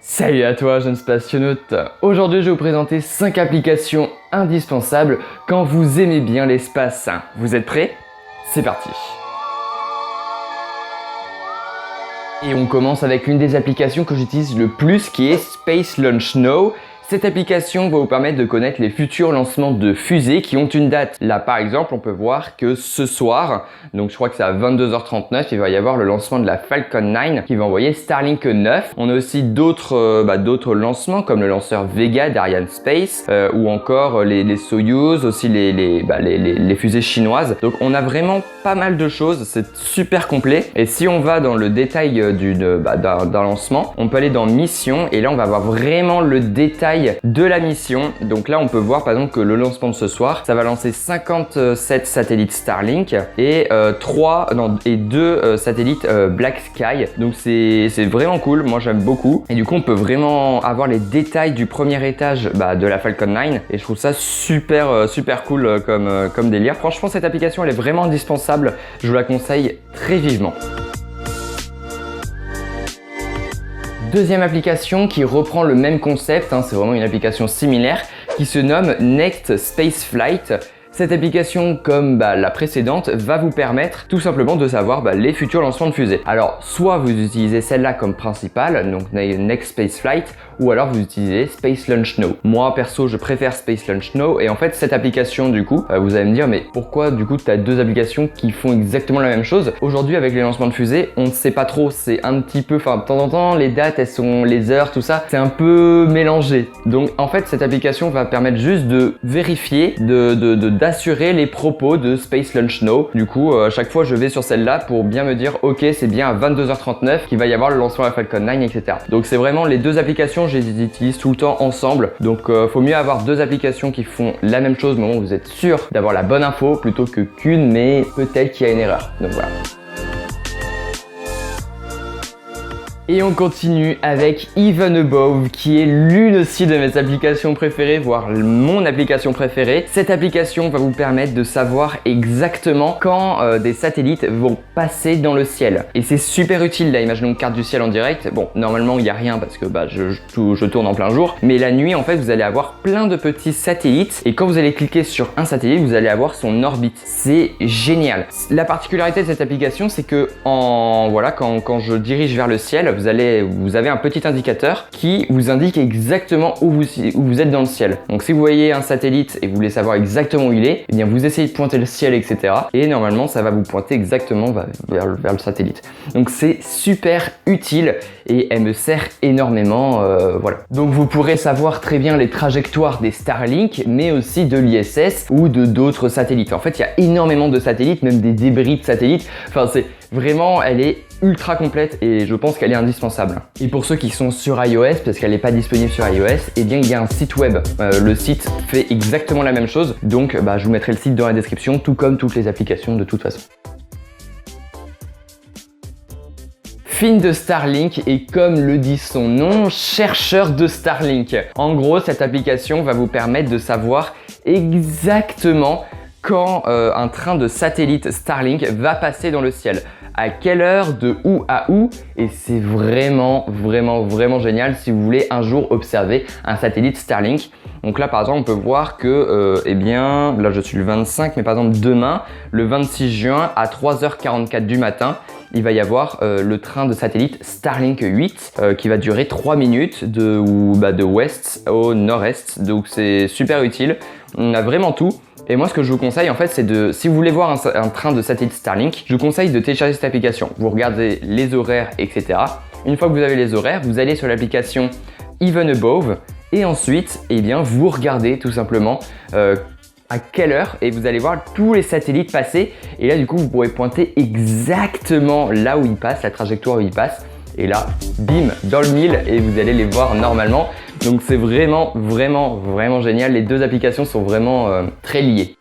Salut à toi jeune spationaute. Aujourd'hui je vais vous présenter 5 applications indispensables quand vous aimez bien l'espace. Vous êtes prêts? C'est parti. Et on commence avec l'une des applications que j'utilise le plus qui est Space Launch Now. Cette application va vous permettre de connaître les futurs lancements de fusées qui ont une date. Là par exemple on peut voir que ce soir, donc je crois que c'est à 22h39, il va y avoir le lancement de la Falcon 9 qui va envoyer Starlink 9. On a aussi d'autres lancements comme le lanceur Vega d'Ariane Space ou encore les Soyuz, aussi les fusées chinoises. Donc on a vraiment pas mal de choses, c'est super complet. Et si on va dans le détail d'un lancement, on peut aller dans mission et là on va avoir vraiment le détail de la mission. Donc là on peut voir par exemple que le lancement de ce soir, ça va lancer 57 satellites Starlink et 2 satellites Black Sky. Donc c'est vraiment cool, moi j'aime beaucoup. Et du coup on peut vraiment avoir les détails du premier étage de la Falcon 9 et je trouve ça super cool comme délire. Franchement cette application elle est vraiment indispensable, je vous la conseille très vivement. Deuxième application qui reprend le même concept, c'est vraiment une application similaire qui se nomme Next Space Flight. Cette application, comme la précédente, va vous permettre tout simplement de savoir les futurs lancements de fusées. Alors, soit vous utilisez celle-là comme principale, donc Next Space Flight, ou alors vous utilisez Space Launch Now. Moi, perso, je préfère Space Launch Now, et en fait, cette application, du coup, vous allez me dire, mais pourquoi, du coup, tu as deux applications qui font exactement la même chose? Aujourd'hui, avec les lancements de fusées, on ne sait pas trop, c'est un petit peu, de temps en temps, les dates, les heures, tout ça, c'est un peu mélangé. Donc, en fait, cette application va permettre juste de vérifier, d'assurer les propos de Space Launch Now. Du coup, à chaque fois, je vais sur celle-là pour bien me dire, ok, c'est bien à 22h39 qu'il va y avoir le lancement de la Falcon 9, etc. Donc, c'est vraiment les deux applications, je les utilise tout le temps ensemble. Donc, faut mieux avoir deux applications qui font la même chose au moment où vous êtes sûr d'avoir la bonne info plutôt que qu'une, mais peut-être qu'il y a une erreur. Donc, voilà. Et on continue avec Even Above qui est l'une aussi de mes applications préférées, voire mon application préférée. Cette application va vous permettre de savoir exactement quand des satellites vont passer dans le ciel. Et c'est super utile là, imaginons une carte du ciel en direct. Bon, normalement il n'y a rien parce que je tourne en plein jour. Mais la nuit en fait vous allez avoir plein de petits satellites et quand vous allez cliquer sur un satellite, vous allez avoir son orbite. C'est génial. La particularité de cette application c'est que quand je dirige vers le ciel, vous avez un petit indicateur qui vous indique exactement où vous êtes dans le ciel. Donc si vous voyez un satellite et vous voulez savoir exactement où il est, eh bien vous essayez de pointer le ciel, etc. Et normalement ça va vous pointer exactement vers le satellite. Donc c'est super utile et elle me sert énormément. Voilà. Donc vous pourrez savoir très bien les trajectoires des Starlink, mais aussi de l'ISS ou de d'autres satellites. En fait, il y a énormément de satellites, même des débris de satellites. Enfin, c'est vraiment, elle est ultra complète et je pense qu'elle est indispensable. Et pour ceux qui sont sur iOS, parce qu'elle n'est pas disponible sur iOS, eh bien il y a un site web. Le site fait exactement la même chose, donc je vous mettrai le site dans la description, tout comme toutes les applications de toute façon. Finn de Starlink est, comme le dit son nom, chercheur de Starlink. En gros, cette application va vous permettre de savoir exactement quand un train de satellite Starlink va passer dans le ciel. À quelle heure, de où à où, et c'est vraiment génial si vous voulez un jour observer un satellite Starlink. Donc là par exemple on peut voir que là je suis le 25, mais par exemple demain le 26 juin à 3h44 du matin il va y avoir le train de satellite Starlink 8 qui va durer 3 minutes de ouest au nord-est, donc c'est super utile. On a vraiment tout. Et moi ce que je vous conseille en fait c'est si vous voulez voir un train de satellite Starlink, je vous conseille de télécharger cette application. Vous regardez les horaires, etc. Une fois que vous avez les horaires, vous allez sur l'application Even Above et ensuite vous regardez tout simplement à quelle heure et vous allez voir tous les satellites passer et là du coup vous pourrez pointer exactement là où ils passent, la trajectoire où ils passent. Et là, bim, dans le mille et vous allez les voir normalement. Donc c'est vraiment génial. Les deux applications sont vraiment très liées.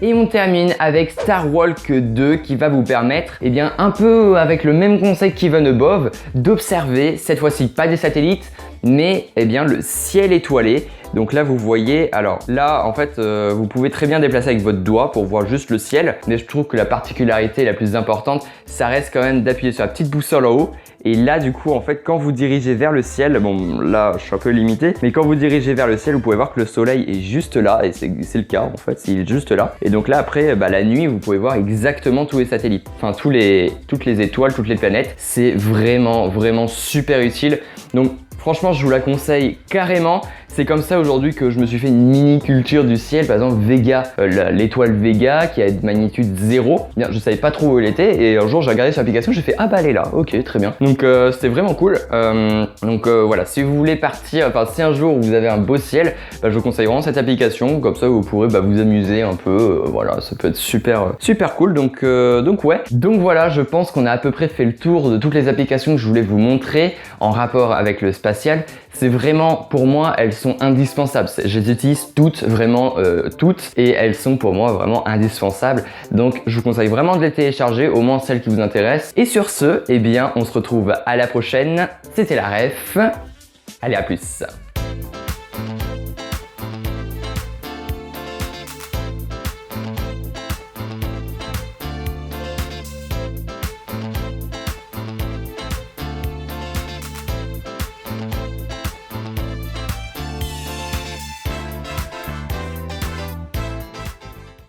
Et on termine avec Starwalk 2 qui va vous permettre, un peu avec le même concept qu'Even Above, d'observer, cette fois-ci pas des satellites, mais le ciel étoilé. Donc là vous voyez, alors là en fait vous pouvez très bien déplacer avec votre doigt pour voir juste le ciel, mais je trouve que la particularité la plus importante, ça reste quand même d'appuyer sur la petite boussole en haut. Et là du coup en fait quand vous dirigez vers le ciel, bon là je suis un peu limité, mais quand vous dirigez vers le ciel vous pouvez voir que le soleil est juste là, et c'est le cas en fait, il est juste là. Et donc là après la nuit vous pouvez voir exactement tous les satellites, enfin toutes les étoiles, toutes les planètes. C'est vraiment super utile. Donc franchement je vous la conseille carrément. C'est comme ça aujourd'hui que je me suis fait une mini culture du ciel. Par exemple Vega, l'étoile Vega qui a une magnitude 0. Bien, je savais pas trop où elle était et un jour j'ai regardé sur l'application, j'ai fait ah bah elle est là, ok très bien. Donc c'était vraiment cool. Voilà, si vous voulez partir, enfin si un jour vous avez un beau ciel, je vous conseille vraiment cette application. Comme ça vous pourrez vous amuser un peu. Voilà, ça peut être super cool. Donc ouais. Donc voilà, je pense qu'on a à peu près fait le tour de toutes les applications que je voulais vous montrer en rapport avec le spatial. C'est vraiment, pour moi, elles sont indispensables. Je les utilise toutes, vraiment toutes, et elles sont pour moi vraiment indispensables. Donc, je vous conseille vraiment de les télécharger, au moins celles qui vous intéressent. Et sur ce, eh bien, on se retrouve à la prochaine. C'était la ref. Allez, à plus.